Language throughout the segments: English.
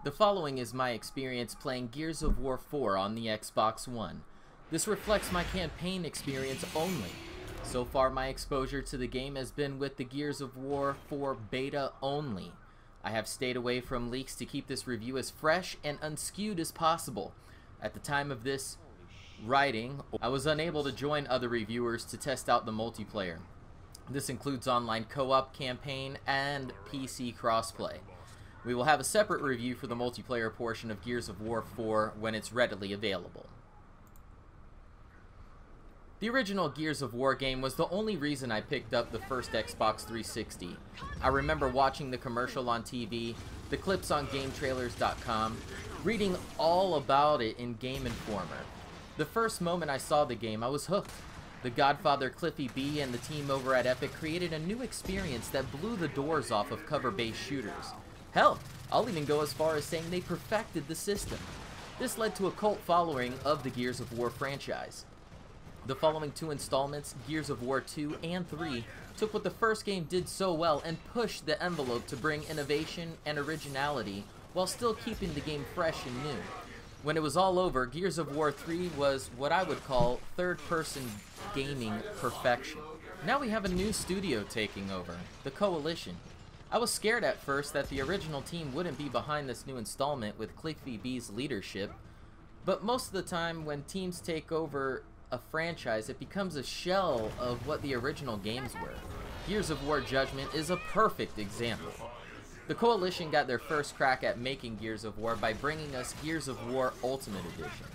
The following is my experience playing Gears of War 4 on the Xbox One. This reflects my campaign experience only. So far my exposure to the game has been with the Gears of War 4 beta only. I have stayed away from leaks to keep this review as fresh and unskewed as possible. At the time of this writing, I was unable to join other reviewers to test out the multiplayer. This includes online co-op campaign and PC crossplay. We will have a separate review for the multiplayer portion of Gears of War 4 when it's readily available. The original Gears of War game was the only reason I picked up the first Xbox 360. I remember watching the commercial on TV, the clips on GameTrailers.com, reading all about it in Game Informer. The first moment I saw the game, I was hooked. The Godfather Cliffy B and the team over at Epic created a new experience that blew the doors off of cover-based shooters. Hell, I'll even go as far as saying they perfected the system. This led to a cult following of the Gears of War franchise. The following two installments, Gears of War 2 and 3, took what the first game did so well and pushed the envelope to bring innovation and originality while still keeping the game fresh and new. When it was all over, Gears of War 3 was what I would call third-person gaming perfection. Now we have a new studio taking over, the Coalition. I was scared at first that the original team wouldn't be behind this new installment with Cliffy B's leadership, but most of the time when teams take over a franchise, it becomes a shell of what the original games were. Gears of War Judgment is a perfect example. The Coalition got their first crack at making Gears of War by bringing us Gears of War Ultimate Edition.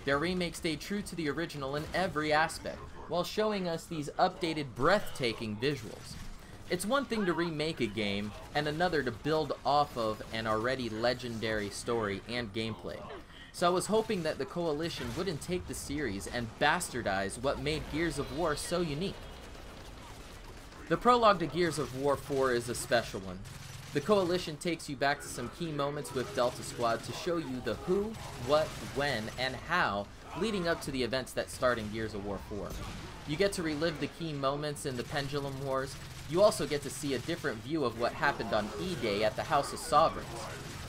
Their remake stayed true to the original in every aspect, while showing us these updated, breathtaking visuals. It's one thing to remake a game, and another to build off of an already legendary story and gameplay. So I was hoping that the Coalition wouldn't take the series and bastardize what made Gears of War so unique. The prologue to Gears of War 4 is a special one. The Coalition takes you back to some key moments with Delta Squad to show you the who, what, when, and how leading up to the events that start in Gears of War 4. You get to relive the key moments in the Pendulum Wars. You also get to see a different view of what happened on E-Day at the House of Sovereigns.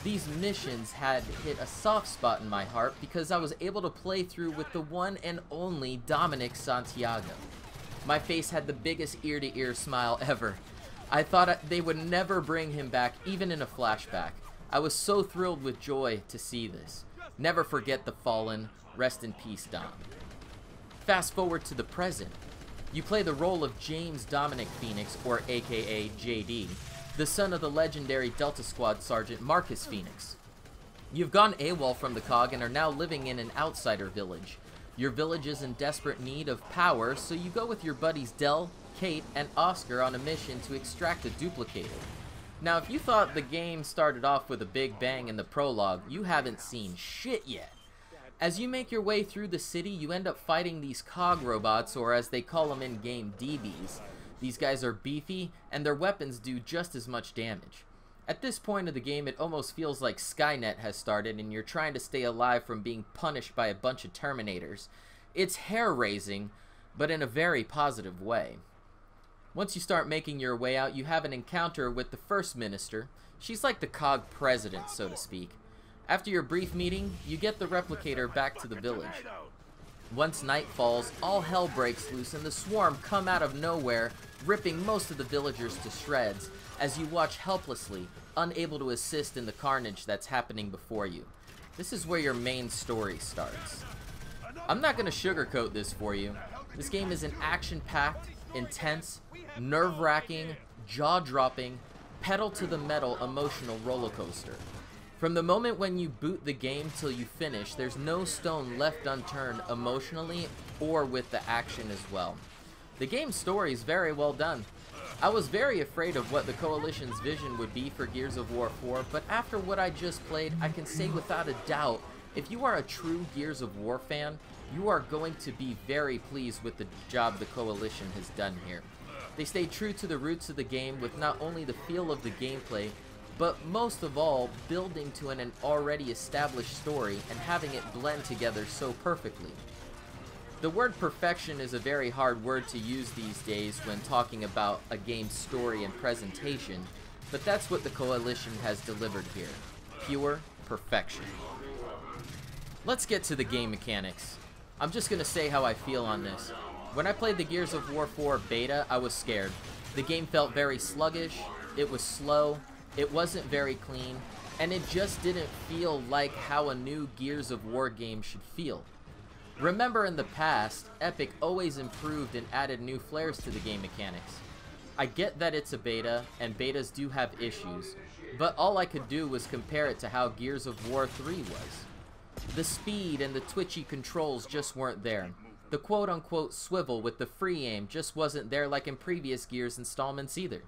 These missions had hit a soft spot in my heart because I was able to play through with the one and only Dominic Santiago. My face had the biggest ear-to-ear smile ever. I thought they would never bring him back, even in a flashback. I was so thrilled with joy to see this. Never forget the fallen. Rest in peace, Dom. Fast forward to the present. You play the role of James Dominic Phoenix, or aka JD, the son of the legendary Delta Squad Sergeant Marcus Phoenix. You've gone AWOL from the COG and are now living in an outsider village. Your village is in desperate need of power, so you go with your buddies Del, Kate, and Oscar on a mission to extract a duplicator. Now, if you thought the game started off with a big bang in the prologue, you haven't seen shit yet. As you make your way through the city, you end up fighting these COG robots, or as they call them in-game, DBs. These guys are beefy, and their weapons do just as much damage. At this point of the game, it almost feels like Skynet has started, and you're trying to stay alive from being punished by a bunch of Terminators. It's hair-raising, but in a very positive way. Once you start making your way out, you have an encounter with the First Minister. She's like the COG president, so to speak. After your brief meeting, you get the replicator back to the village. Once night falls, all hell breaks loose and the swarm come out of nowhere, ripping most of the villagers to shreds as you watch helplessly, unable to assist in the carnage that's happening before you. This is where your main story starts. I'm not going to sugarcoat this for you. This game is an action-packed, intense, nerve-wracking, jaw-dropping, pedal-to-the-metal emotional roller coaster. From the moment when you boot the game till you finish, there's no stone left unturned emotionally or with the action as well. The game's story is very well done. I was very afraid of what the Coalition's vision would be for Gears of War 4, but after what I just played, I can say without a doubt, if you are a true Gears of War fan, you are going to be very pleased with the job the Coalition has done here. They stay true to the roots of the game with not only the feel of the gameplay, but most of all, building to an already established story and having it blend together so perfectly. The word perfection is a very hard word to use these days when talking about a game's story and presentation, but that's what the Coalition has delivered here. Pure, perfection. Let's get to the game mechanics. I'm just gonna say how I feel on this. When I played the Gears of War 4 beta, I was scared. The game felt very sluggish, it was slow, it wasn't very clean, and it just didn't feel like how a new Gears of War game should feel. Remember, in the past, Epic always improved and added new flares to the game mechanics. I get that it's a beta, and betas do have issues, but all I could do was compare it to how Gears of War 3 was. The speed and the twitchy controls just weren't there. The quote-unquote swivel with the free aim just wasn't there like in previous Gears installments either.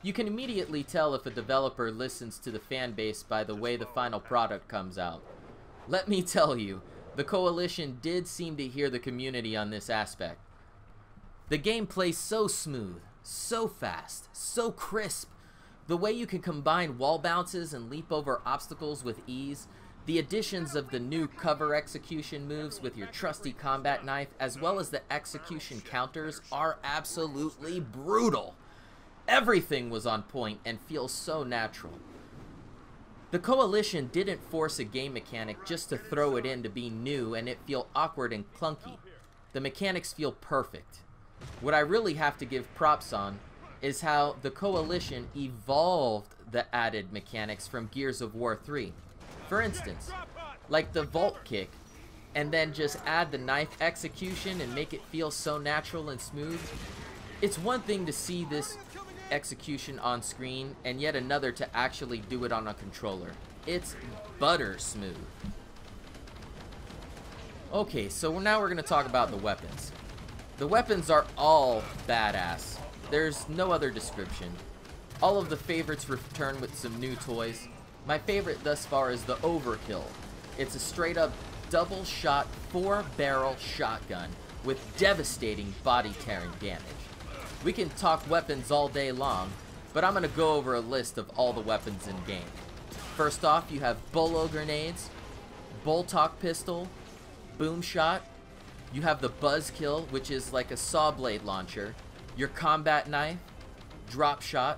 You can immediately tell if a developer listens to the fan base by the way the final product comes out. Let me tell you, the Coalition did seem to hear the community on this aspect. The game plays so smooth, so fast, so crisp. The way you can combine wall bounces and leap over obstacles with ease, the additions of the new cover execution moves with your trusty combat knife, as well as the execution counters, are absolutely brutal. Everything was on point and feels so natural. The Coalition didn't force a game mechanic just to throw it in to be new and it feel awkward and clunky. The mechanics feel perfect. What I really have to give props on is how the Coalition evolved the added mechanics from Gears of War 3. For instance, like the vault kick, and then just add the knife execution and make it feel so natural and smooth. It's one thing to see this execution on screen, and yet another to actually do it on a controller. It's butter smooth. Okay, so now we're going to talk about the weapons. The weapons are all badass. There's no other description. All of the favorites return with some new toys. My favorite thus far is the Overkill. It's a straight up double shot 4-barrel shotgun with devastating body tearing damage. We can talk weapons all day long, but I'm going to go over a list of all the weapons in game. First off, you have bolo grenades, Boltok pistol, boom shot. You have the Buzzkill, which is like a saw blade launcher, your combat knife, drop shot.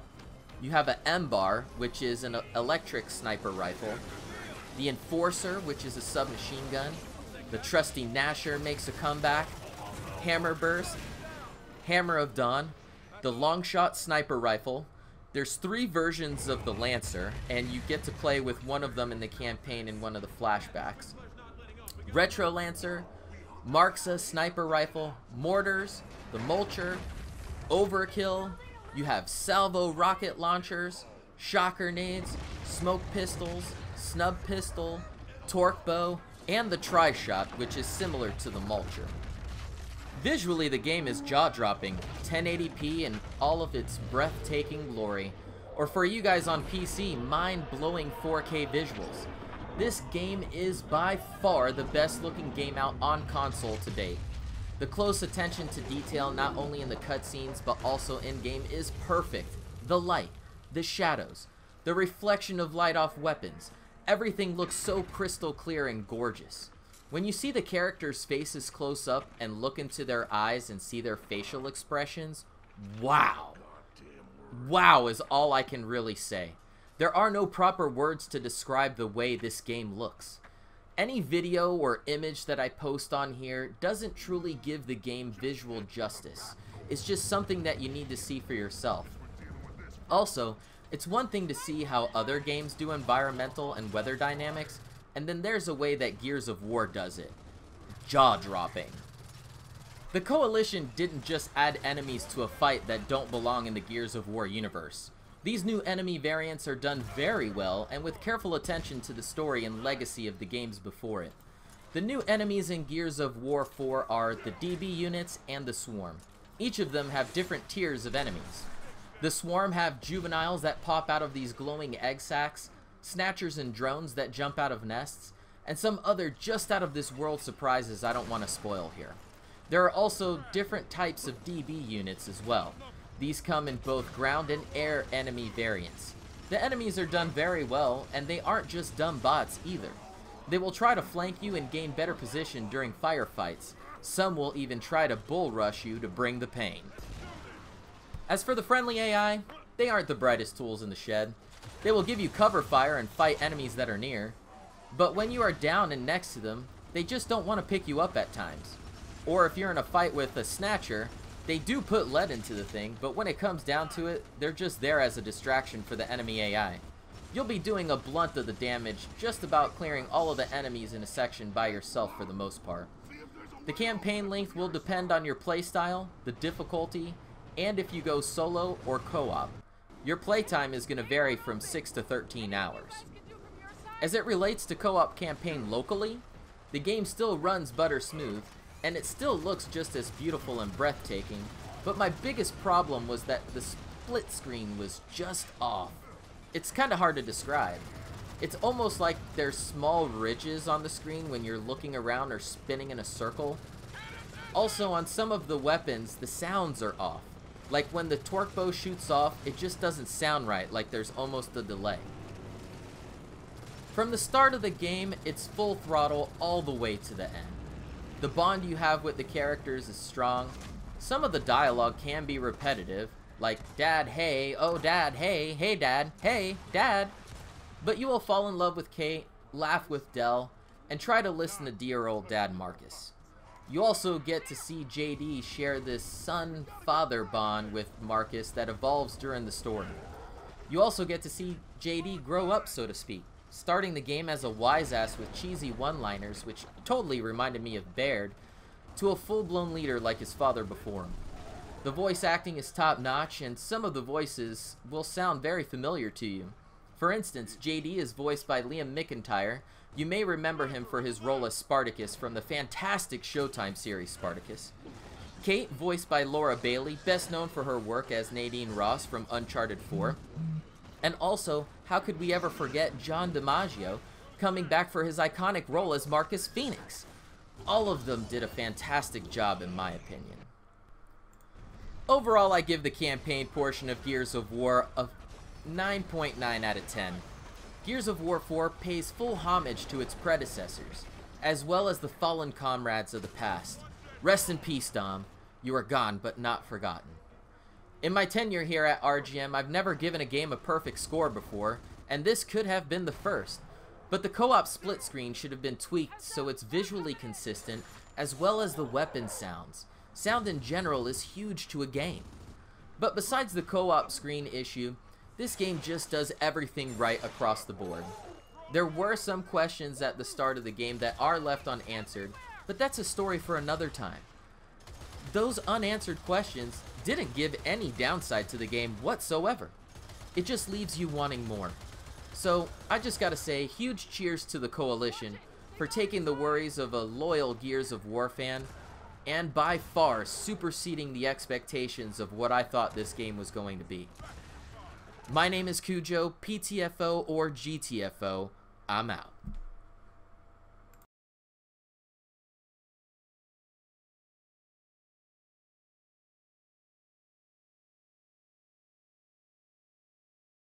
You have an M-bar, which is an electric sniper rifle, the Enforcer, which is a submachine gun, the trusty Gnasher makes a comeback, Hammer Burst, Hammer of Dawn, the Longshot sniper rifle. There's 3 versions of the Lancer, and you get to play with one of them in the campaign in one of the flashbacks. Retro Lancer, Marxa sniper rifle, mortars, the Mulcher, Overkill. You have salvo rocket launchers, shock grenades, smoke pistols, snub pistol, torque bow, and the tri-shot, which is similar to the Mulcher. Visually, the game is jaw-dropping, 1080p in all of its breathtaking glory, or for you guys on PC, mind-blowing 4K visuals. This game is by far the best looking game out on console to date. The close attention to detail, not only in the cutscenes but also in-game, is perfect. The light, the shadows, the reflection of light off weapons, everything looks so crystal clear and gorgeous. When you see the characters' faces close up and look into their eyes and see their facial expressions, wow. Wow is all I can really say. There are no proper words to describe the way this game looks. Any video or image that I post on here doesn't truly give the game visual justice. It's just something that you need to see for yourself. Also, it's one thing to see how other games do environmental and weather dynamics, and then there's a way that Gears of War does it. Jaw-dropping. The Coalition didn't just add enemies to a fight that don't belong in the Gears of War universe. These new enemy variants are done very well and with careful attention to the story and legacy of the games before it. The new enemies in Gears of War 4 are the DB units and the Swarm. Each of them have different tiers of enemies. The Swarm have juveniles that pop out of these glowing egg sacs, snatchers and drones that jump out of nests, and some other just out of this world surprises I don't want to spoil here. There are also different types of DB units as well. These come in both ground and air enemy variants. The enemies are done very well, and they aren't just dumb bots either. They will try to flank you and gain better position during firefights. Some will even try to bull rush you to bring the pain. As for the friendly AI, they aren't the brightest tools in the shed. They will give you cover fire and fight enemies that are near, but when you are down and next to them, they just don't want to pick you up at times. Or if you're in a fight with a snatcher, they do put lead into the thing, but when it comes down to it, they're just there as a distraction for the enemy AI. You'll be doing a blunt of the damage, just about clearing all of the enemies in a section by yourself for the most part. The campaign length will depend on your playstyle, the difficulty, and if you go solo or co-op. Your playtime is going to vary from 6 to 13 hours. As it relates to co-op campaign locally, the game still runs butter smooth, and it still looks just as beautiful and breathtaking, but my biggest problem was that the split screen was just off. It's kind of hard to describe. It's almost like there's small ridges on the screen when you're looking around or spinning in a circle. Also, on some of the weapons, the sounds are off. Like when the torque bow shoots off, it just doesn't sound right, like there's almost a delay. From the start of the game, it's full throttle all the way to the end. The bond you have with the characters is strong. Some of the dialogue can be repetitive, like Dad, hey, oh Dad, hey Dad, hey, Dad. But you will fall in love with Kate, laugh with Dell, and try to listen to dear old Dad Marcus. You also get to see JD share this son-father bond with Marcus that evolves during the story. You also get to see JD grow up, so to speak, starting the game as a wise-ass with cheesy one-liners, which totally reminded me of Baird, to a full-blown leader like his father before him. The voice acting is top-notch, and some of the voices will sound very familiar to you. For instance, JD is voiced by Liam McIntyre. You may remember him for his role as Spartacus from the fantastic Showtime series Spartacus. Kate, voiced by Laura Bailey, best known for her work as Nadine Ross from Uncharted 4. And also, how could we ever forget John DiMaggio coming back for his iconic role as Marcus Phoenix? All of them did a fantastic job in my opinion. Overall, I give the campaign portion of Gears of War a 9.9 out of 10. Gears of War 4 pays full homage to its predecessors, as well as the fallen comrades of the past. Rest in peace, Dom. You are gone, but not forgotten. In my tenure here at RGM, I've never given a game a perfect score before, and this could have been the first. But the co-op split screen should have been tweaked so it's visually consistent, as well as the weapon sounds. Sound in general is huge to a game. But besides the co-op screen issue, this game just does everything right across the board. There were some questions at the start of the game that are left unanswered, but that's a story for another time. Those unanswered questions didn't give any downside to the game whatsoever. It just leaves you wanting more. So, I just gotta say, huge cheers to the Coalition for taking the worries of a loyal Gears of War fan and by far superseding the expectations of what I thought this game was going to be. My name is Cujo, PTFO or GTFO. I'm out.